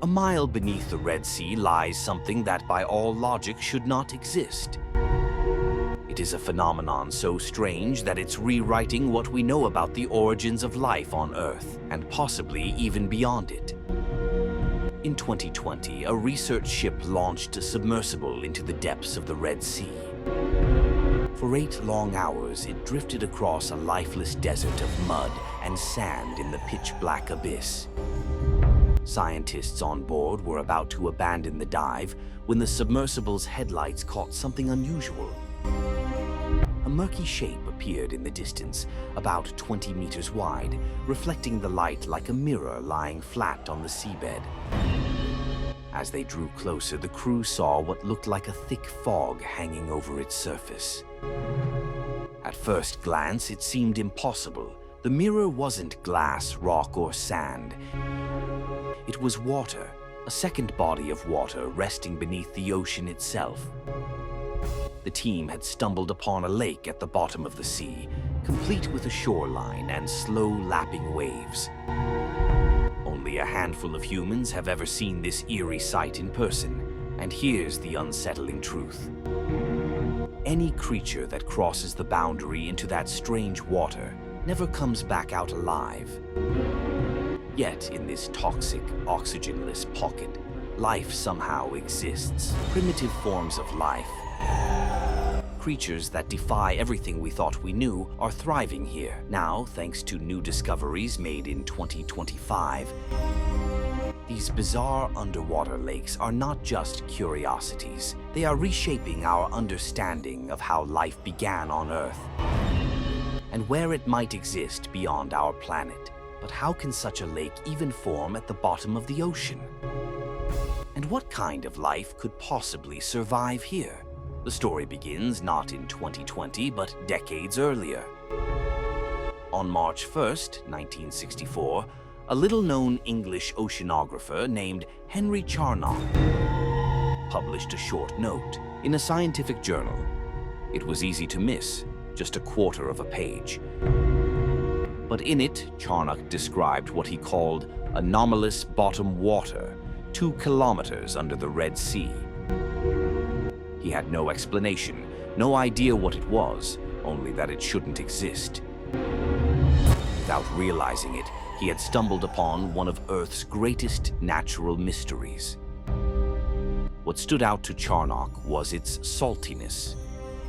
A mile beneath the Red Sea lies something that by all logic should not exist. It is a phenomenon so strange that it's rewriting what we know about the origins of life on Earth, and possibly even beyond it. In 2020, a research ship launched a submersible into the depths of the Red Sea. For 8 long hours, it drifted across a lifeless desert of mud and sand in the pitch-black abyss. Scientists on board were about to abandon the dive when the submersible's headlights caught something unusual. A murky shape appeared in the distance, about 20 meters wide, reflecting the light like a mirror lying flat on the seabed. As they drew closer, the crew saw what looked like a thick fog hanging over its surface. At first glance, it seemed impossible. The mirror wasn't glass, rock, or sand. It was water, a second body of water resting beneath the ocean itself. The team had stumbled upon a lake at the bottom of the sea, complete with a shoreline and slow lapping waves. Only a handful of humans have ever seen this eerie sight in person, and here's the unsettling truth. Any creature that crosses the boundary into that strange water never comes back out alive. Yet, in this toxic, oxygenless pocket, life somehow exists. Primitive forms of life, creatures that defy everything we thought we knew, are thriving here. Now, thanks to new discoveries made in 2025, these bizarre underwater lakes are not just curiosities. They are reshaping our understanding of how life began on Earth and where it might exist beyond our planet. But how can such a lake even form at the bottom of the ocean? And what kind of life could possibly survive here? The story begins not in 2020, but decades earlier. On March 1st, 1964, a little-known English oceanographer named Henry Charnock published a short note in a scientific journal. It was easy to miss, just a quarter of a page. But in it, Charnock described what he called anomalous bottom water, 2 kilometers under the Red Sea. He had no explanation, no idea what it was, only that it shouldn't exist. Without realizing it, he had stumbled upon one of Earth's greatest natural mysteries. What stood out to Charnock was its saltiness.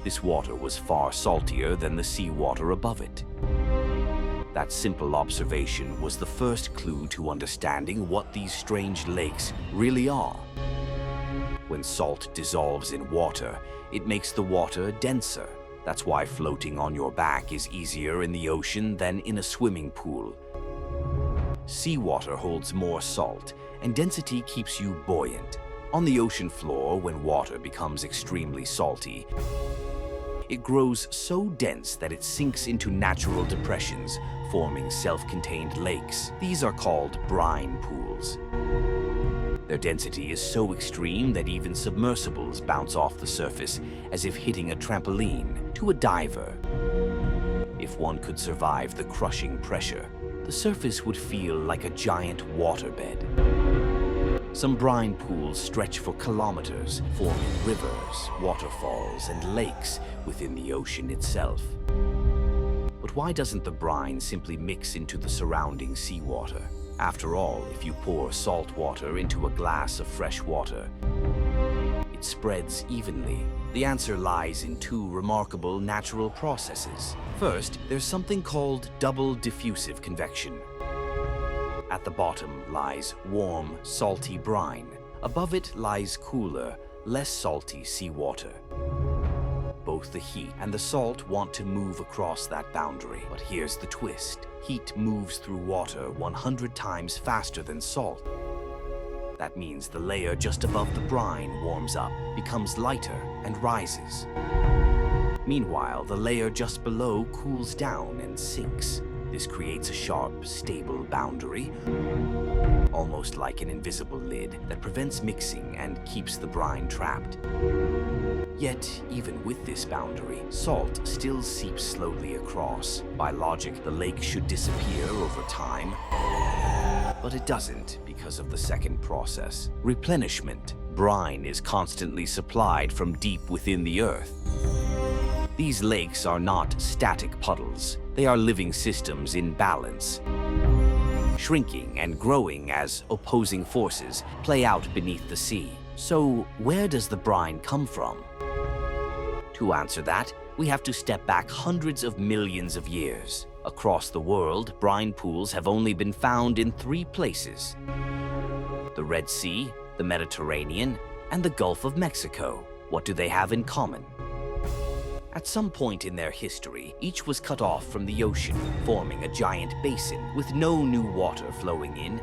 This water was far saltier than the seawater above it. That simple observation was the first clue to understanding what these strange lakes really are. When salt dissolves in water, it makes the water denser. That's why floating on your back is easier in the ocean than in a swimming pool. Seawater holds more salt, and density keeps you buoyant. On the ocean floor, when water becomes extremely salty, it grows so dense that it sinks into natural depressions, forming self-contained lakes. These are called brine pools. Their density is so extreme that even submersibles bounce off the surface as if hitting a trampoline. To a diver, if one could survive the crushing pressure, the surface would feel like a giant waterbed. Some brine pools stretch for kilometers, forming rivers, waterfalls, and lakes within the ocean itself. But why doesn't the brine simply mix into the surrounding seawater? After all, if you pour salt water into a glass of fresh water, it spreads evenly. The answer lies in 2 remarkable natural processes. First, there's something called double diffusive convection. At the bottom lies warm, salty brine. Above it lies cooler, less salty seawater. Both the heat and the salt want to move across that boundary. But here's the twist. Heat moves through water 100 times faster than salt. That means the layer just above the brine warms up, becomes lighter, and rises. Meanwhile, the layer just below cools down and sinks. This creates a sharp, stable boundary, almost like an invisible lid that prevents mixing and keeps the brine trapped. Yet, even with this boundary, salt still seeps slowly across. By logic, the lake should disappear over time. But it doesn't because of the second process, replenishment. Brine is constantly supplied from deep within the earth. These lakes are not static puddles. They are living systems in balance, shrinking and growing as opposing forces play out beneath the sea. So where does the brine come from? To answer that, we have to step back hundreds of millions of years. Across the world, brine pools have only been found in 3 places: the Red Sea, the Mediterranean, and the Gulf of Mexico. What do they have in common? At some point in their history, each was cut off from the ocean, forming a giant basin with no new water flowing in.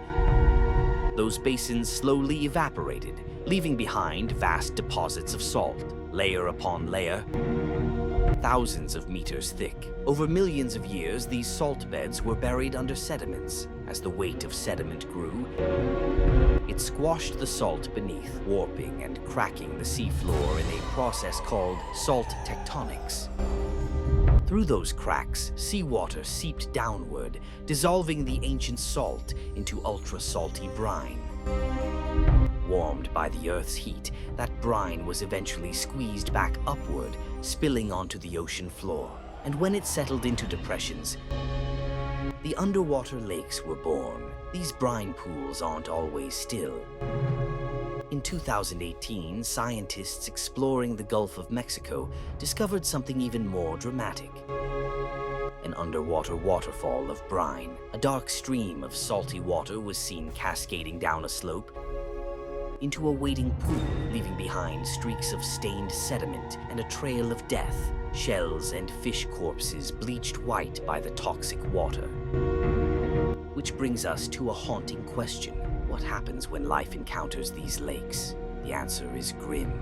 Those basins slowly evaporated, leaving behind vast deposits of salt, layer upon layer, thousands of meters thick. Over millions of years, these salt beds were buried under sediments. As the weight of sediment grew, it squashed the salt beneath, warping and cracking the seafloor in a process called salt tectonics. Through those cracks, seawater seeped downward, dissolving the ancient salt into ultra-salty brine. Warmed by the Earth's heat, that brine was eventually squeezed back upward, spilling onto the ocean floor. And when it settled into depressions, the underwater lakes were born. These brine pools aren't always still. In 2018, scientists exploring the Gulf of Mexico discovered something even more dramatic. An underwater waterfall of brine. A dark stream of salty water was seen cascading down a slope into a waiting pool, leaving behind streaks of stained sediment and a trail of death, shells and fish corpses bleached white by the toxic water. Which brings us to a haunting question. What happens when life encounters these lakes? The answer is grim.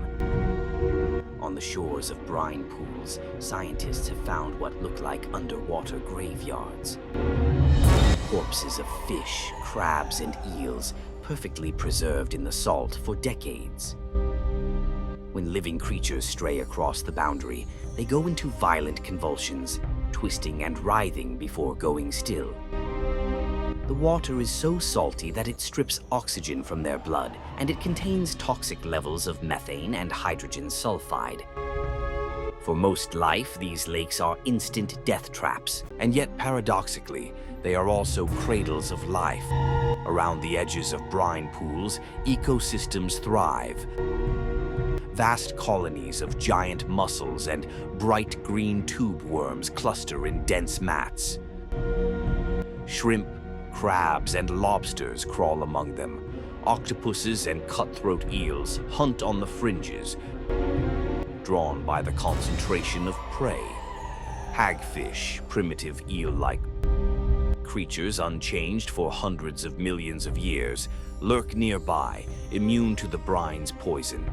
On the shores of brine pools, scientists have found what look like underwater graveyards. Corpses of fish, crabs, and eels perfectly preserved in the salt for decades. When living creatures stray across the boundary, they go into violent convulsions, twisting and writhing before going still. The water is so salty that it strips oxygen from their blood, and it contains toxic levels of methane and hydrogen sulfide. For most life, these lakes are instant death traps, and yet paradoxically, they are also cradles of life. Around the edges of brine pools, ecosystems thrive. Vast colonies of giant mussels and bright green tube worms cluster in dense mats. Shrimp, crabs, and lobsters crawl among them. Octopuses and cutthroat eels hunt on the fringes, drawn by the concentration of prey. Hagfish, primitive eel-like creatures unchanged for hundreds of millions of years, lurk nearby, immune to the brine's poison.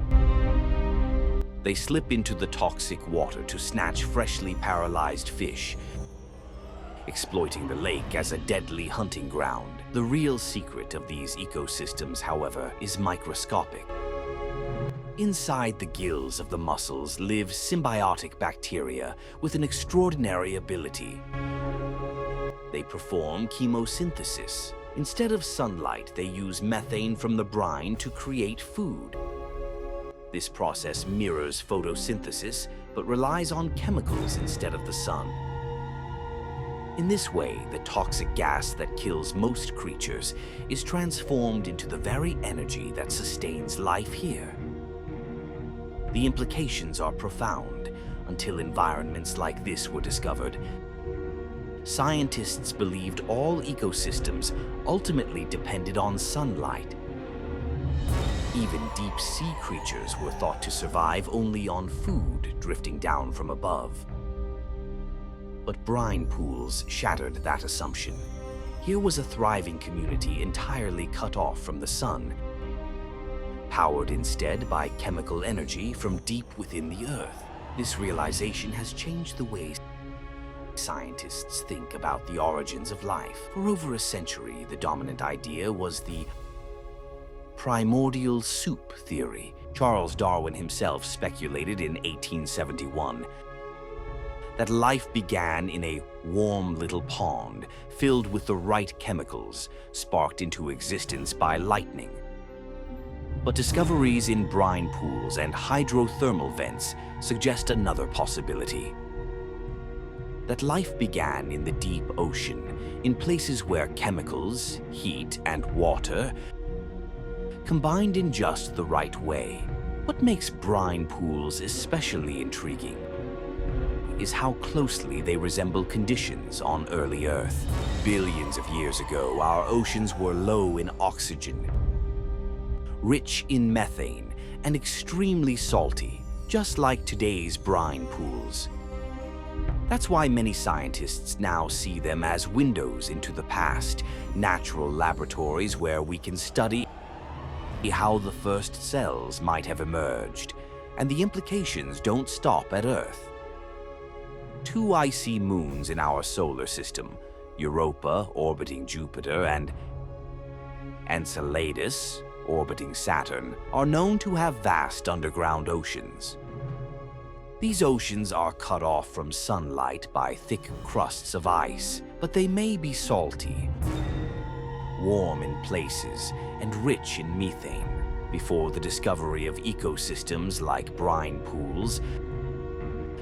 They slip into the toxic water to snatch freshly paralyzed fish, exploiting the lake as a deadly hunting ground. The real secret of these ecosystems, however, is microscopic. Inside the gills of the mussels live symbiotic bacteria with an extraordinary ability. They perform chemosynthesis. Instead of sunlight, they use methane from the brine to create food. This process mirrors photosynthesis, but relies on chemicals instead of the sun. In this way, the toxic gas that kills most creatures is transformed into the very energy that sustains life here. The implications are profound. Until environments like this were discovered, scientists believed all ecosystems ultimately depended on sunlight. Even deep-sea creatures were thought to survive only on food drifting down from above. But brine pools shattered that assumption. Here was a thriving community entirely cut off from the sun, powered instead by chemical energy from deep within the earth. This realization has changed the way scientists think about the origins of life. For over a century, the dominant idea was the primordial soup theory. Charles Darwin himself speculated in 1871 that life began in a warm little pond filled with the right chemicals sparked into existence by lightning. But discoveries in brine pools and hydrothermal vents suggest another possibility. That life began in the deep ocean, in places where chemicals, heat, and water combined in just the right way. What makes brine pools especially intriguing is how closely they resemble conditions on early Earth. Billions of years ago, our oceans were low in oxygen, rich in methane, and extremely salty, just like today's brine pools. That's why many scientists now see them as windows into the past, natural laboratories where we can study how the first cells might have emerged, and the implications don't stop at Earth. Two icy moons in our solar system, Europa orbiting Jupiter and Enceladus orbiting Saturn, are known to have vast underground oceans. These oceans are cut off from sunlight by thick crusts of ice, but they may be salty, warm in places, and rich in methane. Before the discovery of ecosystems like brine pools,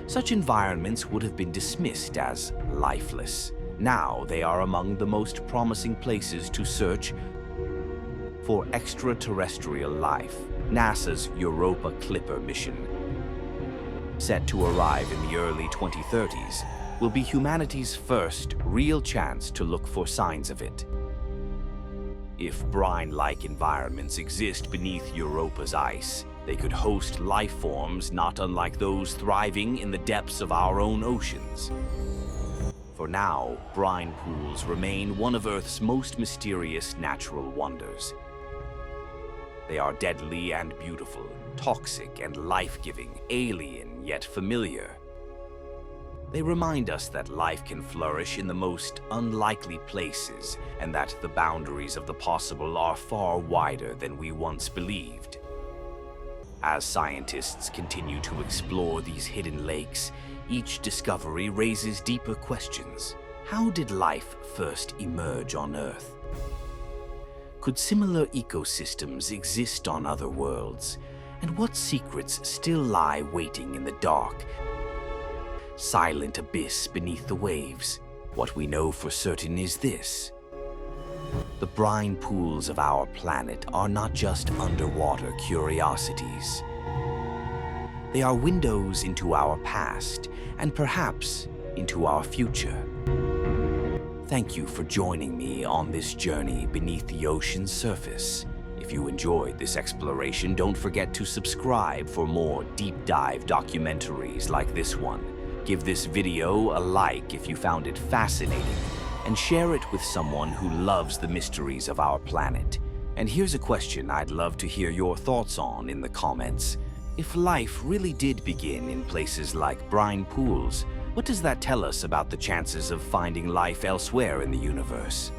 such environments would have been dismissed as lifeless. Now they are among the most promising places to search for extraterrestrial life. NASA's Europa Clipper mission, set to arrive in the early 2030s, will be humanity's first real chance to look for signs of it. If brine-like environments exist beneath Europa's ice, they could host life forms not unlike those thriving in the depths of our own oceans. For now, brine pools remain one of Earth's most mysterious natural wonders. They are deadly and beautiful, toxic and life-giving, alien yet familiar. They remind us that life can flourish in the most unlikely places, and that the boundaries of the possible are far wider than we once believed. As scientists continue to explore these hidden lakes, each discovery raises deeper questions. How did life first emerge on Earth? Could similar ecosystems exist on other worlds? And what secrets still lie waiting in the dark, silent abyss beneath the waves? What we know for certain is this: the brine pools of our planet are not just underwater curiosities. They are windows into our past, and perhaps into our future. Thank you for joining me on this journey beneath the ocean's surface. If you enjoyed this exploration, don't forget to subscribe for more deep dive documentaries like this one. Give this video a like if you found it fascinating, and share it with someone who loves the mysteries of our planet. And here's a question I'd love to hear your thoughts on in the comments. If life really did begin in places like brine pools, what does that tell us about the chances of finding life elsewhere in the universe?